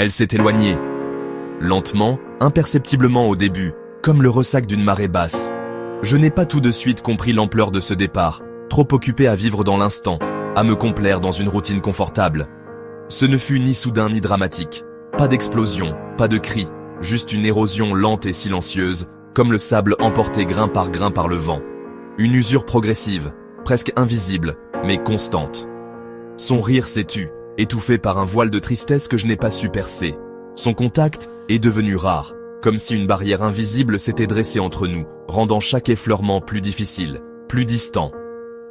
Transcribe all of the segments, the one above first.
Elle s'est éloignée. Lentement, imperceptiblement au début, comme le ressac d'une marée basse. Je n'ai pas tout de suite compris l'ampleur de ce départ, trop occupé à vivre dans l'instant, à me complaire dans une routine confortable. Ce ne fut ni soudain ni dramatique. Pas d'explosion, pas de cri, juste une érosion lente et silencieuse, comme le sable emporté grain par le vent. Une usure progressive, presque invisible, mais constante. Son rire s'est tu, étouffé par un voile de tristesse que je n'ai pas su percer. Son contact est devenu rare, comme si une barrière invisible s'était dressée entre nous, rendant chaque effleurement plus difficile, plus distant.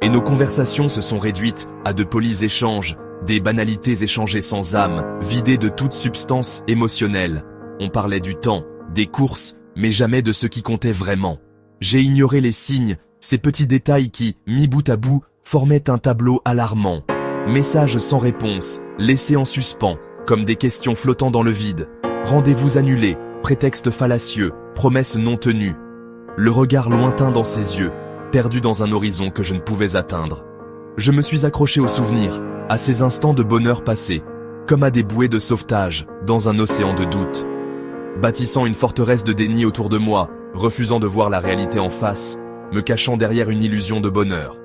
Et nos conversations se sont réduites à de polis échanges, des banalités échangées sans âme, vidées de toute substance émotionnelle. On parlait du temps, des courses, mais jamais de ce qui comptait vraiment. J'ai ignoré les signes, ces petits détails qui, mis bout à bout, formaient un tableau alarmant. Messages sans réponse, laissés en suspens, comme des questions flottant dans le vide. Rendez-vous annulés, prétextes fallacieux, promesses non tenues. Le regard lointain dans ses yeux, perdu dans un horizon que je ne pouvais atteindre. Je me suis accroché aux souvenirs, à ces instants de bonheur passés, comme à des bouées de sauvetage, dans un océan de doute. Bâtissant une forteresse de déni autour de moi, refusant de voir la réalité en face, me cachant derrière une illusion de bonheur.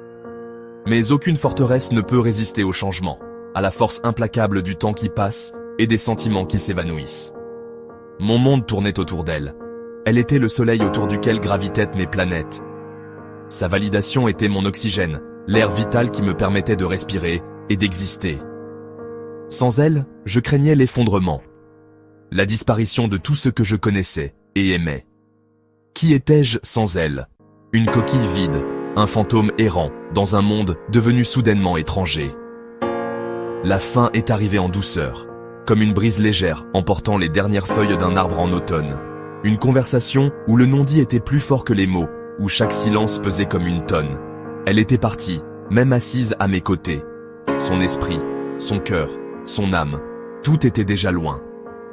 Mais aucune forteresse ne peut résister au changement, à la force implacable du temps qui passe et des sentiments qui s'évanouissent. Mon monde tournait autour d'elle. Elle était le soleil autour duquel gravitaient mes planètes. Sa validation était mon oxygène, l'air vital qui me permettait de respirer et d'exister. Sans elle, je craignais l'effondrement, la disparition de tout ce que je connaissais et aimais. Qui étais-je sans elle? Une coquille vide, un fantôme errant dans un monde devenu soudainement étranger. La fin est arrivée en douceur, comme une brise légère emportant les dernières feuilles d'un arbre en automne. Une conversation où le non-dit était plus fort que les mots, où chaque silence pesait comme une tonne. Elle était partie, même assise à mes côtés. Son esprit, son cœur, son âme, tout était déjà loin.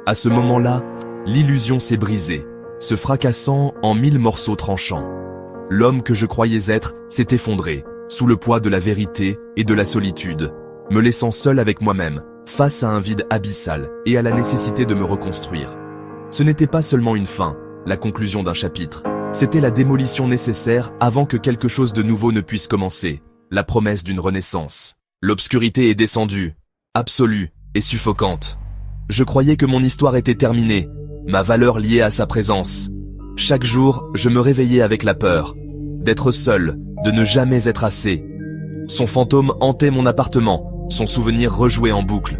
À ce moment-là, l'illusion s'est brisée, se fracassant en 1000 morceaux tranchants. L'homme que je croyais être s'est effondré, sous le poids de la vérité et de la solitude, me laissant seul avec moi-même, face à un vide abyssal et à la nécessité de me reconstruire. Ce n'était pas seulement une fin, la conclusion d'un chapitre, c'était la démolition nécessaire avant que quelque chose de nouveau ne puisse commencer, la promesse d'une renaissance. L'obscurité est descendue, absolue et suffocante. Je croyais que mon histoire était terminée, ma valeur liée à sa présence. Chaque jour, je me réveillais avec la peur, d'être seul, de ne jamais être assez. Son fantôme hantait mon appartement, son souvenir rejouait en boucle.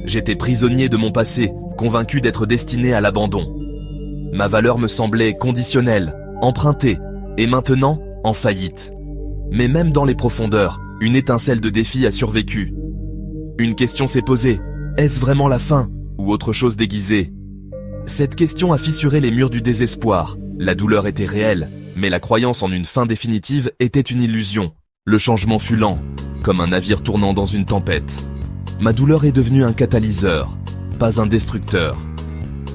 J'étais prisonnier de mon passé, convaincu d'être destiné à l'abandon. Ma valeur me semblait conditionnelle, empruntée, et maintenant, en faillite. Mais même dans les profondeurs, une étincelle de défi a survécu. Une question s'est posée, est-ce vraiment la fin, ou autre chose déguisée? Cette question a fissuré les murs du désespoir. La douleur était réelle, mais la croyance en une fin définitive était une illusion. Le changement fut lent, comme un navire tournant dans une tempête. Ma douleur est devenue un catalyseur, pas un destructeur.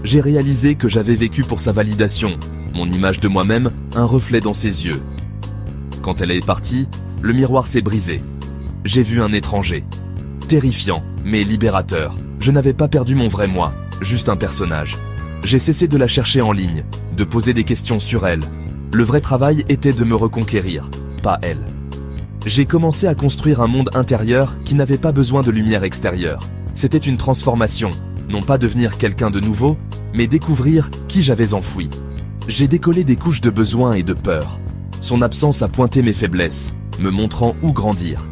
J'ai réalisé que j'avais vécu pour sa validation, mon image de moi-même, un reflet dans ses yeux. Quand elle est partie, le miroir s'est brisé. J'ai vu un étranger. Terrifiant, mais libérateur. Je n'avais pas perdu mon vrai moi, juste un personnage. J'ai cessé de la chercher en ligne, de poser des questions sur elle. Le vrai travail était de me reconquérir, pas elle. J'ai commencé à construire un monde intérieur qui n'avait pas besoin de lumière extérieure. C'était une transformation, non pas devenir quelqu'un de nouveau, mais découvrir qui j'avais enfoui. J'ai décollé des couches de besoin et de peur. Son absence a pointé mes faiblesses, me montrant où grandir.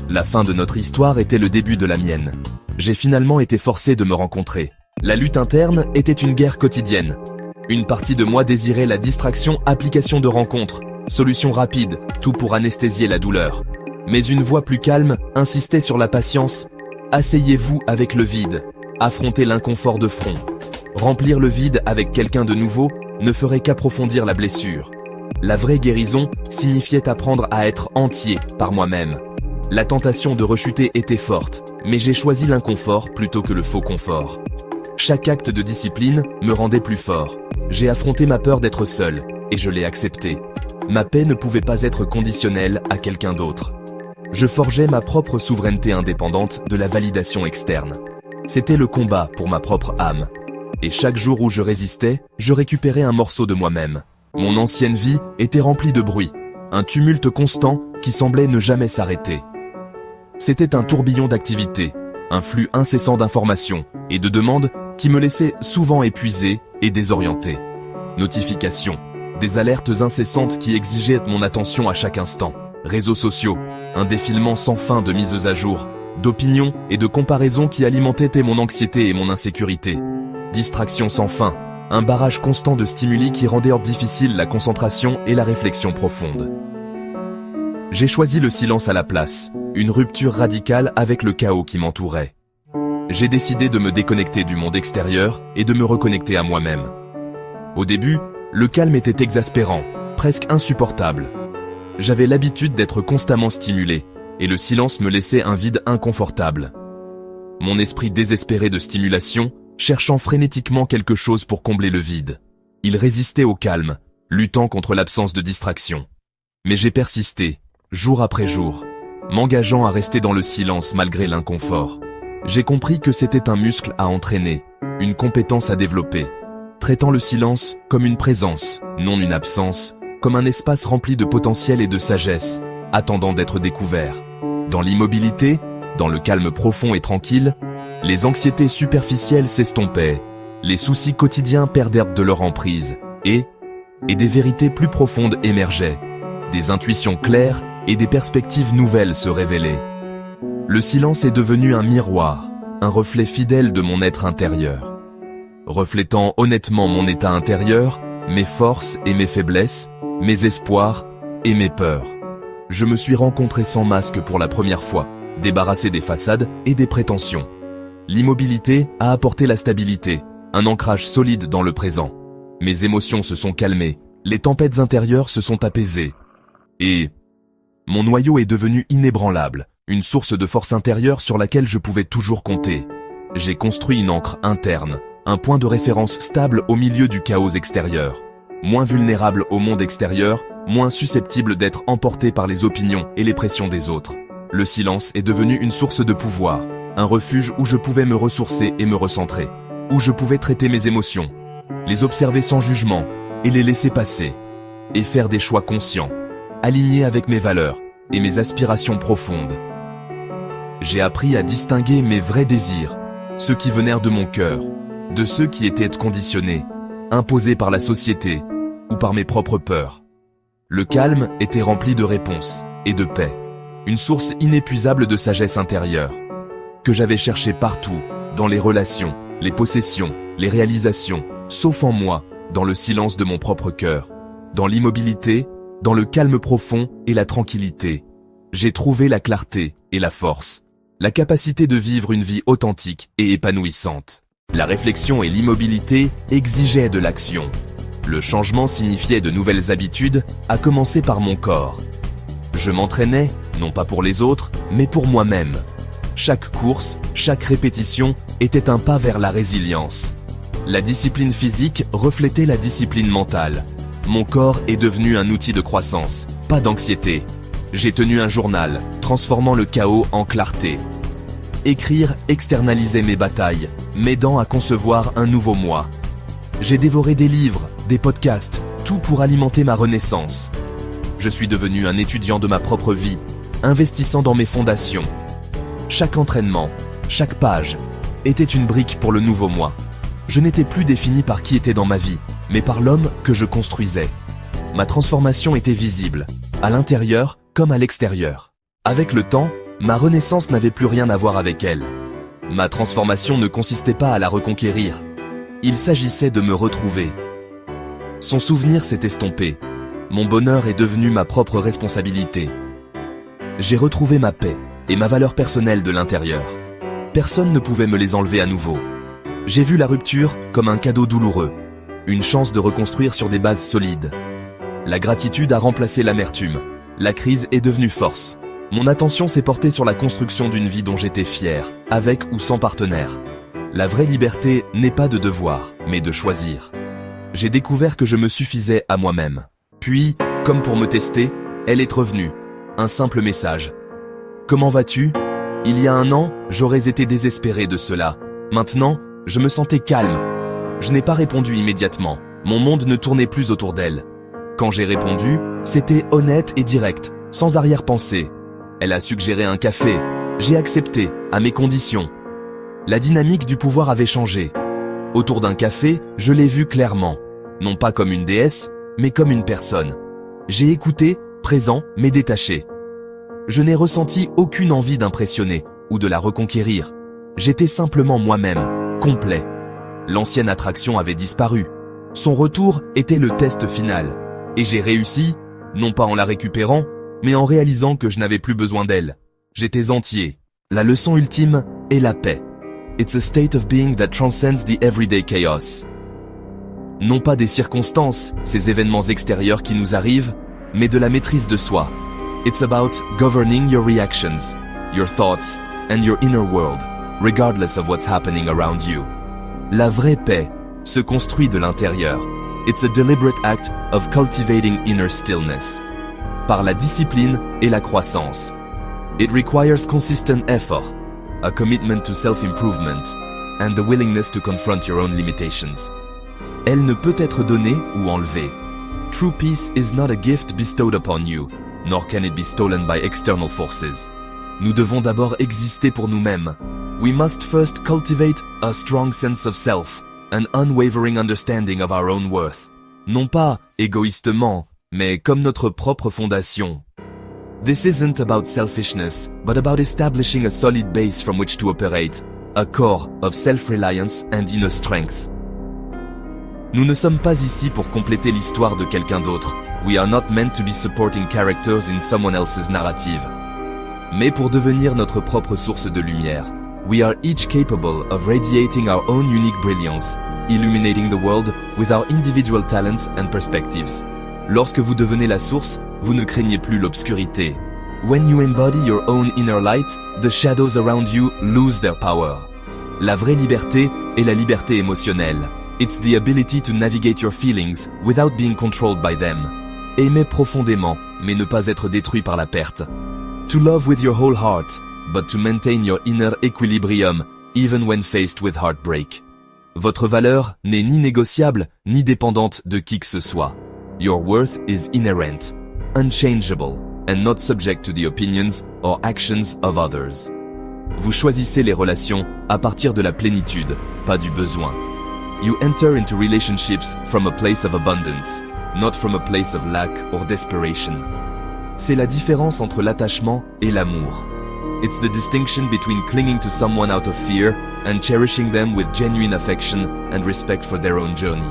La fin de notre histoire était le début de la mienne. J'ai finalement été forcé de me rencontrer. La lutte interne était une guerre quotidienne. Une partie de moi désirait la distraction, application de rencontres, solution rapide, tout pour anesthésier la douleur. Mais une voix plus calme insistait sur la patience. Asseyez-vous avec le vide, affrontez l'inconfort de front. Remplir le vide avec quelqu'un de nouveau ne ferait qu'approfondir la blessure. La vraie guérison signifiait apprendre à être entier par moi-même. La tentation de rechuter était forte, mais j'ai choisi l'inconfort plutôt que le faux confort. Chaque acte de discipline me rendait plus fort. J'ai affronté ma peur d'être seul, et je l'ai accepté. Ma paix ne pouvait pas être conditionnelle à quelqu'un d'autre. Je forgeais ma propre souveraineté indépendante de la validation externe. C'était le combat pour ma propre âme. Et chaque jour où je résistais, je récupérais un morceau de moi-même. Mon ancienne vie était remplie de bruit, un tumulte constant qui semblait ne jamais s'arrêter. C'était un tourbillon d'activités, un flux incessant d'informations et de demandes qui me laissait souvent épuisé et désorienté. Notifications, des alertes incessantes qui exigeaient mon attention à chaque instant. Réseaux sociaux, un défilement sans fin de mises à jour, d'opinions et de comparaisons qui alimentaient mon anxiété et mon insécurité. Distractions sans fin, un barrage constant de stimuli qui rendait difficile la concentration et la réflexion profonde. J'ai choisi le silence à la place, une rupture radicale avec le chaos qui m'entourait. J'ai décidé de me déconnecter du monde extérieur et de me reconnecter à moi-même. Au début, le calme était exaspérant, presque insupportable. J'avais l'habitude d'être constamment stimulé, et le silence me laissait un vide inconfortable. Mon esprit désespéré de stimulation, cherchant frénétiquement quelque chose pour combler le vide. Il résistait au calme, luttant contre l'absence de distraction. Mais j'ai persisté, jour après jour, m'engageant à rester dans le silence malgré l'inconfort. J'ai compris que c'était un muscle à entraîner, une compétence à développer, traitant le silence comme une présence, non une absence, comme un espace rempli de potentiel et de sagesse, attendant d'être découvert. Dans l'immobilité, dans le calme profond et tranquille, les anxiétés superficielles s'estompaient, les soucis quotidiens perdèrent de leur emprise, et des vérités plus profondes émergeaient, des intuitions claires et des perspectives nouvelles se révélaient. Le silence est devenu un miroir, un reflet fidèle de mon être intérieur. Reflétant honnêtement mon état intérieur, mes forces et mes faiblesses, mes espoirs et mes peurs. Je me suis rencontré sans masque pour la première fois, débarrassé des façades et des prétentions. L'immobilité a apporté la stabilité, un ancrage solide dans le présent. Mes émotions se sont calmées, les tempêtes intérieures se sont apaisées. Et mon noyau est devenu inébranlable, une source de force intérieure sur laquelle je pouvais toujours compter. J'ai construit une ancre interne, un point de référence stable au milieu du chaos extérieur. Moins vulnérable au monde extérieur, moins susceptible d'être emporté par les opinions et les pressions des autres. Le silence est devenu une source de pouvoir, un refuge où je pouvais me ressourcer et me recentrer, où je pouvais traiter mes émotions, les observer sans jugement et les laisser passer, et faire des choix conscients, alignés avec mes valeurs et mes aspirations profondes. J'ai appris à distinguer mes vrais désirs, ceux qui venèrent de mon cœur, de ceux qui étaient conditionnés, imposés par la société ou par mes propres peurs. Le calme était rempli de réponses et de paix, une source inépuisable de sagesse intérieure, que j'avais cherchée partout, dans les relations, les possessions, les réalisations, sauf en moi, dans le silence de mon propre cœur, dans l'immobilité, dans le calme profond et la tranquillité. J'ai trouvé la clarté et la force, la capacité de vivre une vie authentique et épanouissante. La réflexion et l'immobilité exigeaient de l'action. Le changement signifiait de nouvelles habitudes, à commencer par mon corps. Je m'entraînais, non pas pour les autres, mais pour moi-même. Chaque course, chaque répétition était un pas vers la résilience. La discipline physique reflétait la discipline mentale. Mon corps est devenu un outil de croissance, pas d'anxiété. J'ai tenu un journal, transformant le chaos en clarté. Écrire externalisait mes batailles, m'aidant à concevoir un nouveau moi. J'ai dévoré des livres, des podcasts, tout pour alimenter ma renaissance. Je suis devenu un étudiant de ma propre vie, investissant dans mes fondations. Chaque entraînement, chaque page, était une brique pour le nouveau moi. Je n'étais plus défini par qui était dans ma vie, mais par l'homme que je construisais. Ma transformation était visible, à l'intérieur comme à l'extérieur. Avec le temps, ma renaissance n'avait plus rien à voir avec elle. Ma transformation ne consistait pas à la reconquérir. Il s'agissait de me retrouver. Son souvenir s'est estompé. Mon bonheur est devenu ma propre responsabilité. J'ai retrouvé ma paix et ma valeur personnelle de l'intérieur. Personne ne pouvait me les enlever à nouveau. J'ai vu la rupture comme un cadeau douloureux, une chance de reconstruire sur des bases solides. La gratitude a remplacé l'amertume. La crise est devenue force. Mon attention s'est portée sur la construction d'une vie dont j'étais fier, avec ou sans partenaire. La vraie liberté n'est pas de devoir, mais de choisir. J'ai découvert que je me suffisais à moi-même. Puis, comme pour me tester, elle est revenue. Un simple message. Comment vas-tu ? Il y a un an, j'aurais été désespéré de cela. Maintenant, je me sentais calme. Je n'ai pas répondu immédiatement. Mon monde ne tournait plus autour d'elle. Quand j'ai répondu, c'était honnête et direct, sans arrière-pensée. Elle a suggéré un café. J'ai accepté, à mes conditions. La dynamique du pouvoir avait changé. Autour d'un café, je l'ai vue clairement. Non pas comme une déesse, mais comme une personne. J'ai écouté, présent, mais détaché. Je n'ai ressenti aucune envie d'impressionner ou de la reconquérir. J'étais simplement moi-même, complet. L'ancienne attraction avait disparu. Son retour était le test final. Et j'ai réussi, non pas en la récupérant, mais en réalisant que je n'avais plus besoin d'elle. J'étais entier. La leçon ultime est la paix. It's a state of being that transcends the everyday chaos. Non pas des circonstances, ces événements extérieurs qui nous arrivent, mais de la maîtrise de soi. It's about governing your reactions, your thoughts, and your inner world, regardless of what's happening around you. La vraie paix se construit de l'intérieur. It's a deliberate act of cultivating inner stillness. Par la discipline et la croissance. It requires consistent effort, a commitment to self-improvement, and the willingness to confront your own limitations. Elle ne peut être donnée ou enlevée. True peace is not a gift bestowed upon you, nor can it be stolen by external forces. Nous devons d'abord exister pour nous-mêmes. We must first cultivate a strong sense of self, an unwavering understanding of our own worth. Non pas égoïstement, mais comme notre propre fondation. This isn't about selfishness, but about establishing a solid base from which to operate, a core of self-reliance and inner strength. Nous ne sommes pas ici pour compléter l'histoire de quelqu'un d'autre. We are not meant to be supporting characters in someone else's narrative. Mais pour devenir notre propre source de lumière. We are each capable of radiating our own unique brilliance, illuminating the world with our individual talents and perspectives. Lorsque vous devenez la source, vous ne craignez plus l'obscurité. When you embody your own inner light, the shadows around you lose their power. La vraie liberté est la liberté émotionnelle. It's the ability to navigate your feelings without being controlled by them. Aimer profondément, mais ne pas être détruit par la perte. To love with your whole heart, but to maintain your inner equilibrium, even when faced with heartbreak. Votre valeur n'est ni négociable, ni dépendante de qui que ce soit. Your worth is inherent, unchangeable, and not subject to the opinions or actions of others. Vous choisissez les relations à partir de la plénitude, pas du besoin. You enter into relationships from a place of abundance, not from a place of lack or desperation. C'est la différence entre l'attachement et l'amour. It's the distinction between clinging to someone out of fear and cherishing them with genuine affection and respect for their own journey.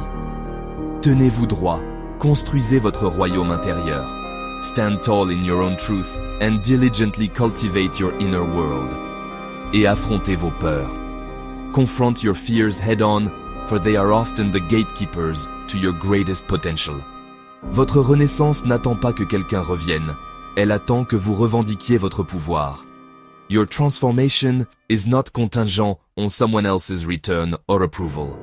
Tenez-vous droit, construisez votre royaume intérieur. Stand tall in your own truth and diligently cultivate your inner world. Et affrontez vos peurs. Confront your fears head-on, for they are often the gatekeepers to your greatest potential. Votre renaissance n'attend pas que quelqu'un revienne. Elle attend que vous revendiquiez votre pouvoir. Your transformation is not contingent on someone else's return or approval.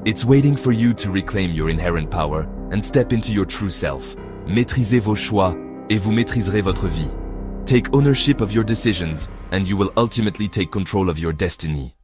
It's waiting for you to reclaim your inherent power and step into your true self. Maîtrisez vos choix et vous maîtriserez votre vie. Take ownership of your decisions and you will ultimately take control of your destiny.